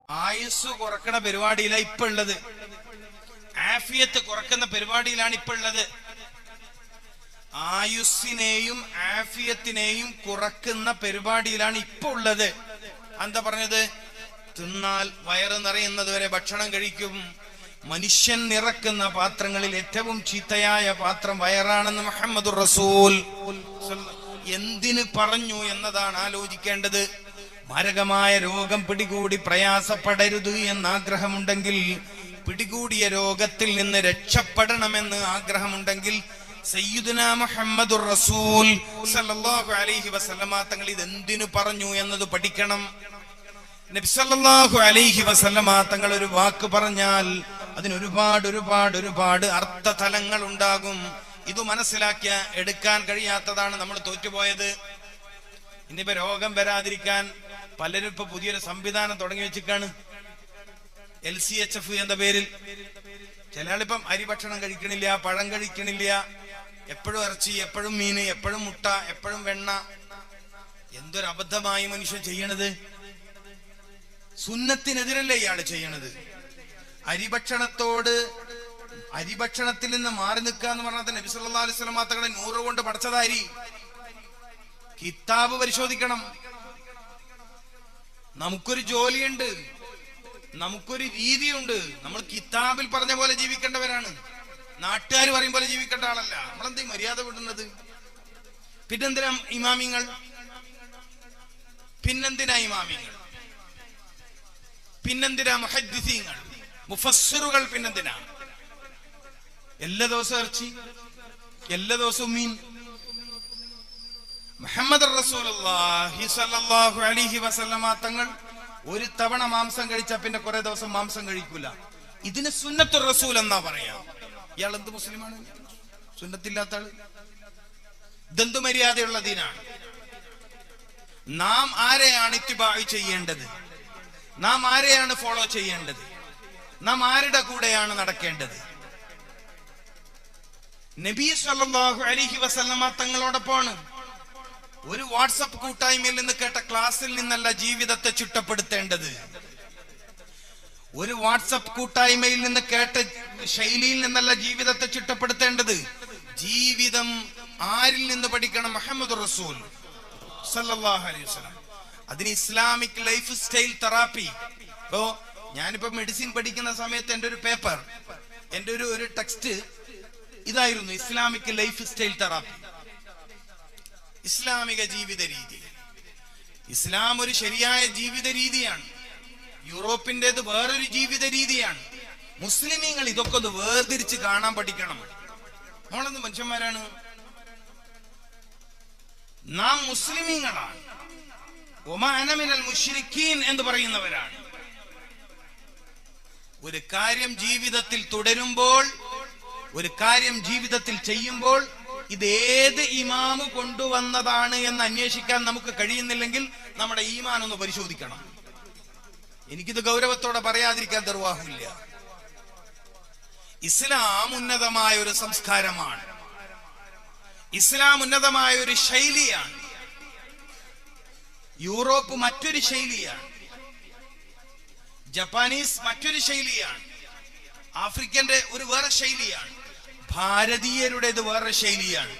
ആയുസ് കുറക്കണ പരിപാടിയിലാണ് ഇപ്പൊ ഉള്ളത്. ആഫിയത്ത് കുറക്കുന്ന പരിപാടിയിലാണ് ഇപ്പൊ ഉള്ളത്. ആയുസ്സിനെയും ആഫിയത്തിനെയും കുറക്കുന്ന പരിപാടിയിലാണ് ഇപ്പൊ ഉള്ളത്. എന്താ പറഞ്ഞത്? തിന്നാൽ വയറ് നിറയുന്നത് വരെ ഭക്ഷണം കഴിക്കും. മനുഷ്യൻ നിറക്കുന്ന പാത്രങ്ങളിൽ ഏറ്റവും ചീത്തയായ പാത്രം വയറാണെന്ന് മുഹമ്മദുർ റസൂൽ. എന്തിന് പറഞ്ഞു എന്നതാണ് ആലോചിക്കേണ്ടത്. മാരകമായ രോഗം പിടികൂടി പ്രയാസപ്പെടരുത് എന്ന് ആഗ്രഹമുണ്ടെങ്കിൽ, പിടികൂടിയ രോഗത്തിൽ നിന്ന് രക്ഷപ്പെടണമെന്ന് ആഗ്രഹമുണ്ടെങ്കിൽ സയ്യിദുനാ മുഹമ്മദുർ റസൂൽ സല്ലല്ലാഹു അലൈഹി വസല്ലമ തങ്ങൾ ഇതെന്തിനു പറഞ്ഞു എന്നത് പഠിക്കണം. നബി സല്ലല്ലാഹു അലൈഹി വസല്ലമ തങ്ങൾ ഒരു വാക്ക് പറഞ്ഞാൽ അതിന് ഒരുപാട് അർത്ഥതലങ്ങൾ ഉണ്ടാകും. ഇത് മനസ്സിലാക്കിയ എടുക്കാൻ കഴിയാത്തതാണ് നമ്മൾ തോറ്റുപോയത്. ഇനിയിപ്പോ രോഗം വരാതിരിക്കാൻ പലരും ഇപ്പൊ പുതിയൊരു സംവിധാനം തുടങ്ങി വെച്ചിട്ടാണ്, LCHF എന്ന പേരിൽ. ചില ആളിപ്പം അരി ഭക്ഷണം കഴിക്കണില്ല, പഴം കഴിക്കണില്ല, എപ്പോഴും ഇറച്ചി, എപ്പോഴും മീന്, എപ്പോഴും മുട്ട, എപ്പോഴും വെണ്ണ. എന്തൊരു അബദ്ധമായി മനുഷ്യൻ ചെയ്യണത്. സുന്നത്തിനെതിരല്ലേ ഇയാള് ചെയ്യണത്. അരിഭക്ഷണത്തിൽ നിന്ന് മാറി നിൽക്കുക എന്ന് പറഞ്ഞാൽ നബി സല്ലല്ലാഹു അലൈഹി വസല്ലം തങ്ങളെ 100 കൊണ്ട് പഠിച്ചതായി. കിതാബ് പരിശോധിക്കണം. നമുക്കൊരു ജോലിയുണ്ട്, നമുക്കൊരു രീതിയുണ്ട്. നമ്മൾ കിതാബിൽ പറഞ്ഞ പോലെ ജീവിക്കേണ്ടവരാണ്. നാട്ടുകാർ പറയും പോലെ ജീവിക്കേണ്ട ആളല്ല. നമ്മളെന്തേ മര്യാദ വിടുന്നത്? പിന്നെന്തിനാ ഇമാമിങ്ങൾ? പിന്നെന്തിനാ മുഹദ്ദിസീങ്ങൾ, മുഫസ്സിറുകൾ? പിന്നെന്തിനാ എല്ലാ ദിവസവും ഇറച്ചി, എല്ലാ ദിവസവും മീൻ? മുഹമ്മദ് റസൂലുള്ളാഹി സ്വല്ലല്ലാഹു അലൈഹി വസല്ലമ തങ്ങൾ ഒരു തവണ മാംസം കഴിച്ചാൽ പിന്നെ കുറെ ദിവസം മാംസം കഴിക്കൂല. ഇതിന് സുന്നത്തുർ റസൂൽ എന്നാ പറയാ. ഇയാൾ എന്ത് മുസ്ലിമാണ്? സുന്നത്തില്ലാത്ത ആള്. ഇതെന്ത് മര്യാദയുള്ള ദീനാണ്? നാം ആരെയാണ് ഇത്തിബാഅ് ചെയ്യേണ്ടത്? നാം ആരെയാണ് ഫോളോ ചെയ്യേണ്ടത്? നാം ആരുടെ കൂടെയാണ് നടക്കേണ്ടത്? നബി സല്ലല്ലാഹു അലൈഹി വസല്ലമ തങ്ങളോടൊപ്പമാണ്. ഒരു വാട്സപ്പ് കൂട്ടായ്മയിൽ നിന്ന് കേട്ട ക്ലാസ്സിൽ നിന്നല്ല ജീവിതത്തെ ചിട്ടപ്പെടുത്തേണ്ടത്. ഒരു വാട്സപ്പ് കൂട്ടായ്മയിൽ നിന്ന് കേട്ട ശൈലിയിൽ നിന്നല്ല ജീവിതത്തെ ചിട്ടപ്പെടുത്തേണ്ടത്. ജീവിതം ആരിൽ നിന്ന് പഠിക്കണം? മുഹമ്മദ് റസൂൽ സല്ലല്ലാഹു അലൈഹി വസല്ലം. അതിന് ഇസ്ലാമിക് ലൈഫ് സ്റ്റൈൽ തെറാപ്പി. ഇപ്പോ ഞാനിപ്പോ മെഡിസിൻ പഠിക്കുന്ന സമയത്ത് എൻ്റെ ഒരു പേപ്പർ, എൻ്റെ ഒരു ടെക്സ്റ്റ് ഇതായിരുന്നു, ഇസ്ലാമിക് ലൈഫ് സ്റ്റൈൽ തെറാപ്പി, ഇസ്ലാമിക ജീവിത രീതി. ഇസ്ലാം ഒരു ശരിയായ ജീവിത രീതിയാണ്. യൂറോപ്പിന്റേത് വേറൊരു ജീവിത രീതിയാണ്. മുസ്ലിമീങ്ങൾ ഇതൊക്കെ ഒന്ന് വേർതിരിച്ച് കാണാൻ പഠിക്കണം. നമ്മളെന്ത് മനുഷ്യന്മാരാണ്? നാം മുസ്ലിമീങ്ങളാണ്. വമാ അന മിനൽ മുശ്രിക്കീൻ എന്ന് പറയുന്നവരാണ്. ഒരു കാര്യം ജീവിതത്തിൽ തുടരുമ്പോൾ, ഒരു കാര്യം ജീവിതത്തിൽ ചെയ്യുമ്പോൾ ഇത് ഏത് ഇമാമ് കൊണ്ടുവന്നതാണ് എന്ന് അന്വേഷിക്കാൻ നമുക്ക് കഴിയുന്നില്ലെങ്കിൽ നമ്മുടെ ഈമാൻ ഒന്ന് പരിശോധിക്കണം. എനിക്കിത് ഗൗരവത്തോടെ പറയാതിരിക്കാൻ നിർവാഹമില്ല. ഇസ്ലാം ഉന്നതമായ ഒരു സംസ്കാരമാണ്. ഇസ്ലാം ഉന്നതമായ ഒരു ശൈലിയാണ്. യൂറോപ്പ് മറ്റൊരു ശൈലിയാണ്. ജപ്പാനീസ് മറ്റൊരു ശൈലിയാണ്. ആഫ്രിക്കന്റെ ഒരു വേറെ ശൈലിയാണ്. ഭാരതീയരുടേത് വേറെ ശൈലിയാണ്.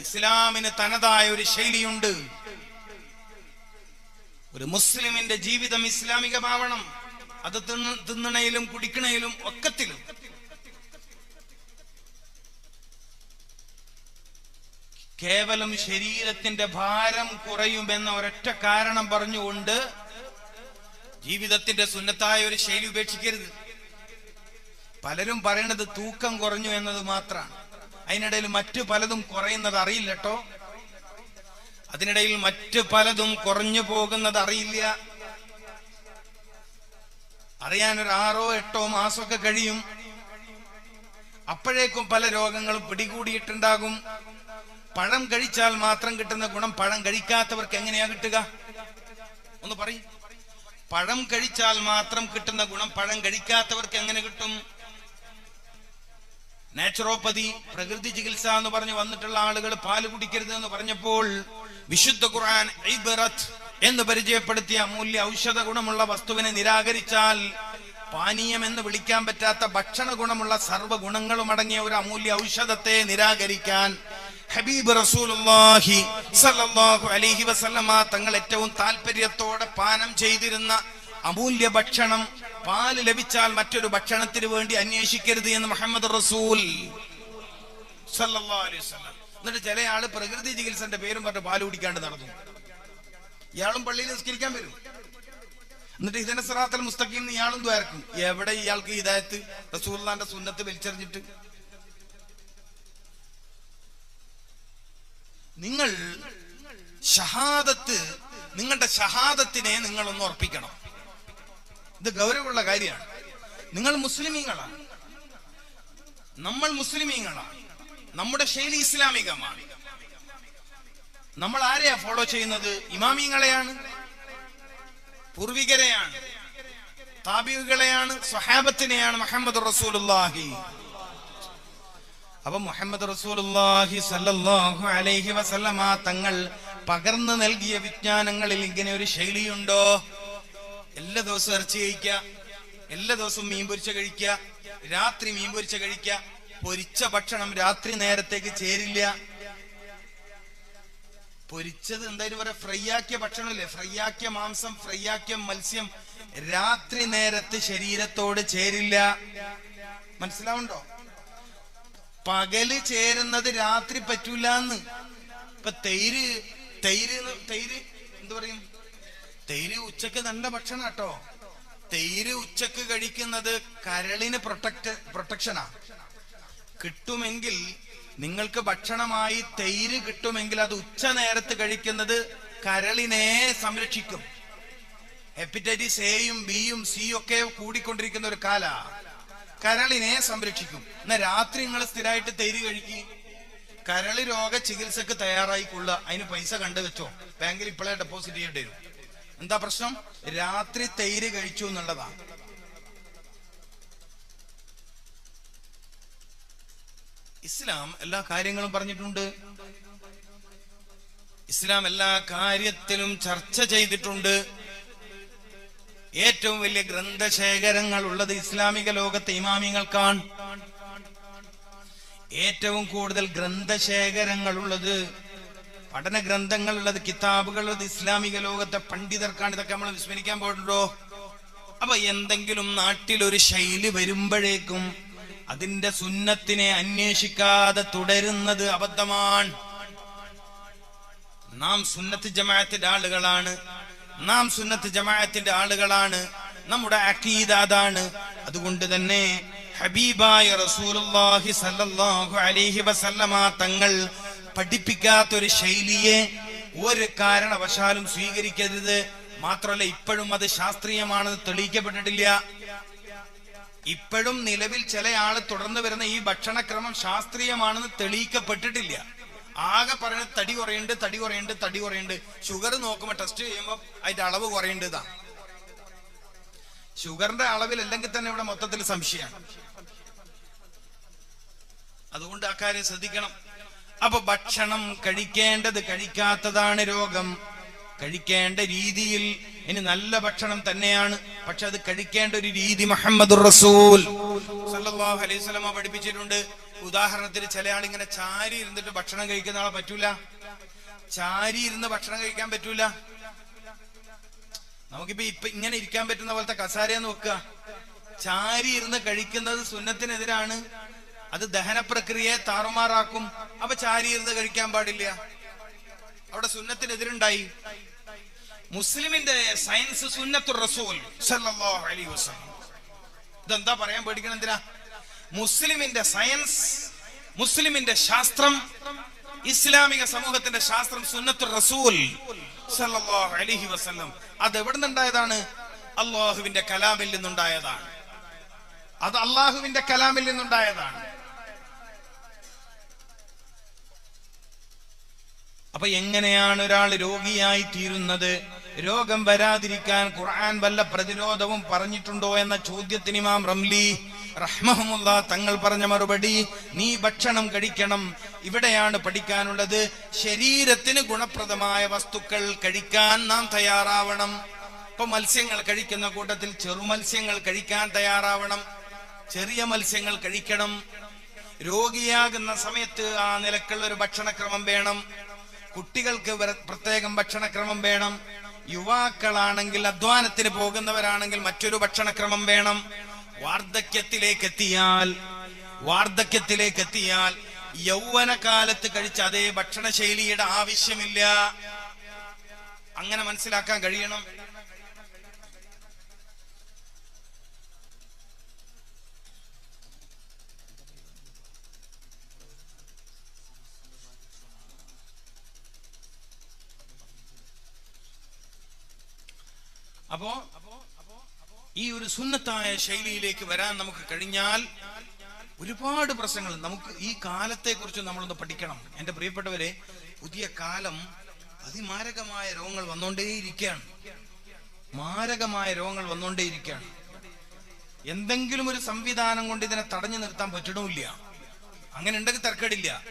ഇസ്ലാമിന് തനതായ ഒരു ശൈലിയുണ്ട്. ഒരു മുസ്ലിമിന്റെ ജീവിതം ഇസ്ലാമികമാവണം. അത് തിന്നണയിലും കുടിക്കണയിലും ഒക്കത്തിലും. കേവലം ശരീരത്തിന്റെ ഭാരം കുറയുമെന്ന ഒരൊറ്റ കാരണം പറഞ്ഞുകൊണ്ട് ജീവിതത്തിന്റെ സുന്നത്തായ ഒരു ശൈലി ഉപേക്ഷിക്കരുത്. പലരും പറയണത് തൂക്കം കുറഞ്ഞു എന്നത് മാത്രമാണ്. അതിനിടയിൽ മറ്റു പലതും കുറയുന്നത് അറിയില്ല കേട്ടോ. അതിനിടയിൽ മറ്റു പലതും കുറഞ്ഞു പോകുന്നത് അറിയില്ല. അറിയാൻ ഒരു 6-8 മാസമൊക്കെ കഴിയും. അപ്പോഴേക്കും പല രോഗങ്ങളും പിടികൂടിയിട്ടുണ്ടാകും. പഴം കഴിച്ചാൽ മാത്രം കിട്ടുന്ന ഗുണം പഴം കഴിക്കാത്തവർക്ക് എങ്ങനെയാ കിട്ടുക? ഒന്ന് പറയും. പഴം കഴിച്ചാൽ മാത്രം കിട്ടുന്ന ഗുണം പഴം കഴിക്കാത്തവർക്ക് എങ്ങനെ കിട്ടും? നാച്ചുറോപ്പതി, പ്രകൃതി ചികിത്സ എന്ന് പറഞ്ഞ് വന്നിട്ടുള്ള ആളുകൾ പാല് കുടിക്കരുത് എന്ന് പറഞ്ഞപ്പോൾ വിശുദ്ധ ഖുർആൻ ഇബ്റത്ത് എന്ന് പരിചയപ്പെടുത്തിയ അമൂല്യ ഔഷധ ഗുണമുള്ള വസ്തുവിനെ നിരാകരിച്ചാൽ പാനീയം എന്ന് വിളിക്കാൻ പറ്റാത്ത ഭക്ഷണ ഗുണമുള്ള സർവ്വ ഗുണങ്ങളും അടങ്ങിയ ഒരു അമൂല്യ ഔഷധത്തെ നിരാകരിക്കാൻ ഹബീബ് റസൂലുള്ളാഹി സ്വല്ലല്ലാഹു അലൈഹി വസല്ലമ തങ്ങൾ ഏറ്റവും താല്പര്യത്തോടെ പാനം ചെയ്തിരുന്ന അമൂല്യ ഭക്ഷണം പാല് ലഭിച്ചാൽ മറ്റൊരു ഭക്ഷണത്തിന് വേണ്ടി അന്വേഷിക്കരുത് എന്ന് മുഹമ്മദ് റസൂൽ സല്ലല്ലാഹു അലൈഹി വസല്ലം. എന്നിട്ട് ചില ആള് പ്രകൃതി ചികിത്സന്റെ പേരും പറഞ്ഞ് പാല് കുടിക്കാണ്ട് നടന്നു. ഇയാളും പള്ളിയിൽ നിസ്കരിക്കാൻ വരും. എന്നിട്ട് ഇഹ്ദിന സിറാത്തൽ മുസ്തഖീം ഇയാളും ദ്വാരക്കും. എവിടെ ഇയാൾക്ക് ഹിദായത്ത്? റസൂലുള്ളാഹിന്റെ സുന്നത്ത് വലിച്ചെറിഞ്ഞിട്ട്. നിങ്ങൾ ഷഹാദത്ത്, നിങ്ങളുടെ ഷഹാദത്തിനെ നിങ്ങളൊന്ന് ഉറപ്പിക്കണം. ഇത് ഗൗരവമുള്ള കാര്യമാണ്. നിങ്ങൾ മുസ്ലിമീങ്ങളാണ്, നമ്മൾ മുസ്ലിമീങ്ങളാണ്, നമ്മുടെ ശൈലി ഇസ്ലാമികമാണ്. നമ്മൾ ആരെയാ ഫോളോ ചെയ്യുന്നത്? ഇമാമിങ്ങളെയാണ്, പൂർവികരെയാണ്, താബികളെയാണ്, സ്വഹാബത്തിനെയാണ്, മുഹമ്മദ് റസൂലുള്ളാഹി. അപ്പൊ മുഹമ്മദ് റസൂലുള്ളാഹി സ്വല്ലല്ലാഹു അലൈഹി വസല്ലമ തങ്ങൾ പകർന്നു നൽകിയ വിജ്ഞാനങ്ങളിൽ ഇങ്ങനെ ഒരു ശൈലിയുണ്ടോ? എല്ലാ ദിവസവും ഇറച്ചി കഴിക്കുക, എല്ലാ ദിവസവും മീൻ പൊരിച്ച കഴിക്കുക, രാത്രി മീൻ പൊരിച്ച കഴിക്കുക. പൊരിച്ച ഭക്ഷണം രാത്രി നേരത്തേക്ക് ചേരില്ല. പൊരിച്ചത് എന്തായാലും പറയാ, ഫ്രൈ ആക്കിയ ഭക്ഷണമില്ലേ, ഫ്രൈ ആക്കിയ മാംസം, ഫ്രൈ ആക്കിയ മത്സ്യം രാത്രി നേരത്ത് ശരീരത്തോട് ചേരില്ല. മനസ്സിലാവുണ്ടോ? പകല് ചേരുന്നത് രാത്രി പറ്റൂലെന്ന്. ഇപ്പൊ തൈര് എന്ത് പറയും? തൈര് ഉച്ചക്ക് നല്ല ഭക്ഷണം കേട്ടോ. തൈര് ഉച്ചക്ക് കഴിക്കുന്നത് കരളിന് പ്രൊട്ടക്ഷനാ. കിട്ടുമെങ്കിൽ നിങ്ങൾക്ക് ഭക്ഷണമായി തൈര് കിട്ടുമെങ്കിൽ അത് ഉച്ച നേരത്ത് കഴിക്കുന്നത് കരളിനെ സംരക്ഷിക്കും. ഹെപ്പറ്റൈറ്റിസ് എയും ബിയും സിയും ഒക്കെ കൂടിക്കൊണ്ടിരിക്കുന്ന ഒരു കാല, കരളിനെ സംരക്ഷിക്കും. എന്നാ രാത്രി നിങ്ങൾ സ്ഥിരമായിട്ട് തൈര് കഴിക്കും, കരളി രോഗ ചികിത്സക്ക് തയ്യാറായിക്കൊള്ളുക. അതിന് പൈസ കണ്ടുവെച്ചോ, ബാങ്കിൽ ഇപ്പോഴേ ഡെപ്പോസിറ്റ് ചെയ്യേണ്ടി വരും. എന്താ പ്രശ്നം? രാത്രി തൈര് കഴിച്ചു എന്നുള്ളതാ. ഇസ്ലാം എല്ലാ കാര്യങ്ങളും പറഞ്ഞിട്ടുണ്ട്. ഇസ്ലാം എല്ലാ കാര്യത്തിലും ചർച്ച ചെയ്തിട്ടുണ്ട്. ഏറ്റവും വലിയ ഗ്രന്ഥശേഖരങ്ങൾ ഉള്ളത് ഇസ്ലാമിക ലോകത്തെ ഇമാമിങ്ങൾക്കാണ്. ഏറ്റവും കൂടുതൽ ഗ്രന്ഥശേഖരങ്ങൾ ഉള്ളത്, പഠന ഗ്രന്ഥങ്ങൾ ഉള്ളത്, കിതാബുകൾ ഉള്ളത് ഇസ്ലാമിക ലോകത്തെ പണ്ഡിതർക്കാണ്. ഇതൊക്കെ നമ്മൾ വിസ്മരിക്കാൻ പോയിട്ടുണ്ടോ? അപ്പൊ എന്തെങ്കിലും നാട്ടിലൊരു ശൈലി വരുമ്പോഴേക്കും അതിന്റെ സുന്നത്തിനെ അന്വേഷിക്കാതെ തുടരുന്നത് അബദ്ധമാണ്. നാം സുന്നത്ത് ജമാഅത്തിന്റെ ആളുകളാണ്, നാം സുന്നത്ത് ജമാഅത്തിന്റെ ആളുകളാണ്, നമ്മുടെ അഖീദ അതാണ്. അതുകൊണ്ട് തന്നെ ഹബീബായ റസൂലുള്ളാഹി സ്വല്ലല്ലാഹു അലൈഹി വസല്ലമ തങ്ങൾ പഠിപ്പിക്കാത്തൊരു ശൈലിയെ ഒരു കാരണവശാലും സ്വീകരിക്കരുത്. മാത്രമല്ല, ഇപ്പോഴും അത് ശാസ്ത്രീയമാണെന്ന് തെളിയിക്കപ്പെട്ടിട്ടില്ല. ഇപ്പോഴും നിലവിൽ ചില ആള് തുടർന്ന് വരുന്ന ഈ ഭക്ഷണക്രമം ശാസ്ത്രീയമാണെന്ന് തെളിയിക്കപ്പെട്ടിട്ടില്ല. ആകെ പറയുന്നത് തടി കുറയുന്നുണ്ട്. ഷുഗർ നോക്കുമ്പോൾ ടെസ്റ്റ് ചെയ്യുമ്പോൾ അതിന്റെ അളവ് കുറയേണ്ടതാ. ഷുഗറിന്റെ അളവിൽ അല്ലെങ്കിൽ തന്നെ ഇവിടെ മൊത്തത്തിൽ സംശയമാണ്. അതുകൊണ്ട് അക്കാര്യം ശ്രദ്ധിക്കണം. അപ്പൊ ഭക്ഷണം കഴിക്കാത്തതാണ് രോഗം. കഴിക്കേണ്ട രീതിയിൽ ഇനി നല്ല ഭക്ഷണം തന്നെയാണ്, പക്ഷെ അത് കഴിക്കേണ്ട ഒരു രീതി മുഹമ്മദുർ റസൂൽ സല്ലല്ലാഹു അലൈഹി വസല്ലം പഠിപ്പിച്ചിട്ടുണ്ട്. ഉദാഹരണത്തിന് ചില ആൾ ഇങ്ങനെ ചാരി ഇരുന്നിട്ട് ഭക്ഷണം കഴിക്കുന്ന ആളെ പറ്റൂല. ചാരി ഇരുന്ന് ഭക്ഷണം കഴിക്കാൻ പറ്റൂല. നമുക്കിപ്പോ ഇങ്ങനെ ഇരിക്കാൻ പറ്റുന്ന പോലത്തെ കസാരയെന്ന് വെക്കുക. ചാരി ഇരുന്ന് കഴിക്കുന്നത് സുന്നത്തിനെതിരാണ്. അത് ദഹന പ്രക്രിയയെ താറുമാറാക്കും. അപ്പൊ ചാരി ഇരുന്ന് കഴിക്കാൻ പാടില്ല. അവിടെ സുന്നത്തിനെതിരുണ്ടായി. മുസ്ലിമിന്റെ സയൻസ് സുന്നത്തുർ റസൂൽ സല്ലല്ലാഹു അലൈഹി വസല്ലം. ഇതെന്താ പറയാൻ പേടിക്കണം? എന്തിനാ? മുസ്ലിമിന്റെ സയൻസ്, മുസ്ലിമിന്റെ ശാസ്ത്രം, ഇസ്ലാമിക സമൂഹത്തിന്റെ ശാസ്ത്രം സുന്നത്തുർ റസൂൽ സല്ലല്ലാഹു അലൈഹി വസല്ലം. അത് എവിടെ നിന്നുണ്ടായതാണ്? അള്ളാഹുവിന്റെ കലാമിൽ നിന്നുണ്ടായതാണ്. അത് അള്ളാഹുവിന്റെ കലാമിൽ നിന്നുണ്ടായതാണ്. അപ്പൊ എങ്ങനെയാണ് ഒരാൾ രോഗിയായി തീരുന്നത്? രോഗം വരാതിരിക്കാൻ ഖുർആൻ വല്ല പ്രതിരോധവും പറഞ്ഞിട്ടുണ്ടോ എന്ന ചോദ്യത്തിന് ഇമാം റംലി റഹ്മഹുമുല്ലാ തങ്ങൾ പറഞ്ഞ മറുപടി, നീ ഭക്ഷണം കഴിക്കണം. ഇവിടെയാണ് പഠിക്കാനുള്ളത്. ശരീരത്തിന് ഗുണപ്രദമായ വസ്തുക്കൾ കഴിക്കാൻ നാം തയ്യാറാവണം. ഇപ്പൊ മത്സ്യങ്ങൾ കഴിക്കുന്ന കൂട്ടത്തിൽ ചെറുമത്സ്യങ്ങൾ കഴിക്കാൻ തയ്യാറാവണം. ചെറിയ മത്സ്യങ്ങൾ കഴിക്കണം. രോഗിയാകുന്ന സമയത്ത് ആ നിലക്കുള്ള ഒരു ഭക്ഷണക്രമം വേണം. കുട്ടികൾക്ക് പ്രത്യേകം ഭക്ഷണക്രമം വേണം. യുവാക്കളാണെങ്കിൽ, അധ്വാനത്തിന് പോകുന്നവരാണെങ്കിൽ മറ്റൊരു ഭക്ഷണക്രമം വേണം. വാർദ്ധക്യത്തിലേക്ക് എത്തിയാൽ യൗവനകാലത്ത് കഴിച്ച അതേ ഭക്ഷണശൈലിയുടെ ആവശ്യമില്ല. അങ്ങനെ മനസ്സിലാക്കാൻ കഴിയണം. അപ്പോ ഈ ഒരു സുന്നത്തായ ശൈലിയിലേക്ക് വരാൻ നമുക്ക് കഴിഞ്ഞാൽ ഒരുപാട് പ്രശ്നങ്ങൾ. നമുക്ക് ഈ കാലത്തെ കുറിച്ച് നമ്മളൊന്ന് പഠിക്കണം. എന്റെ പ്രിയപ്പെട്ടവരെ, പുതിയ കാലം അതിമാരകമായ രോഗങ്ങൾ വന്നുകൊണ്ടേയിരിക്കുകയാണ്. എന്തെങ്കിലും ഒരു സംവിധാനം കൊണ്ട് ഇതിനെ തടഞ്ഞു നിർത്താൻ പറ്റണമില്ല. അങ്ങനെ ഉണ്ടെങ്കിൽ തർക്കടില്ല.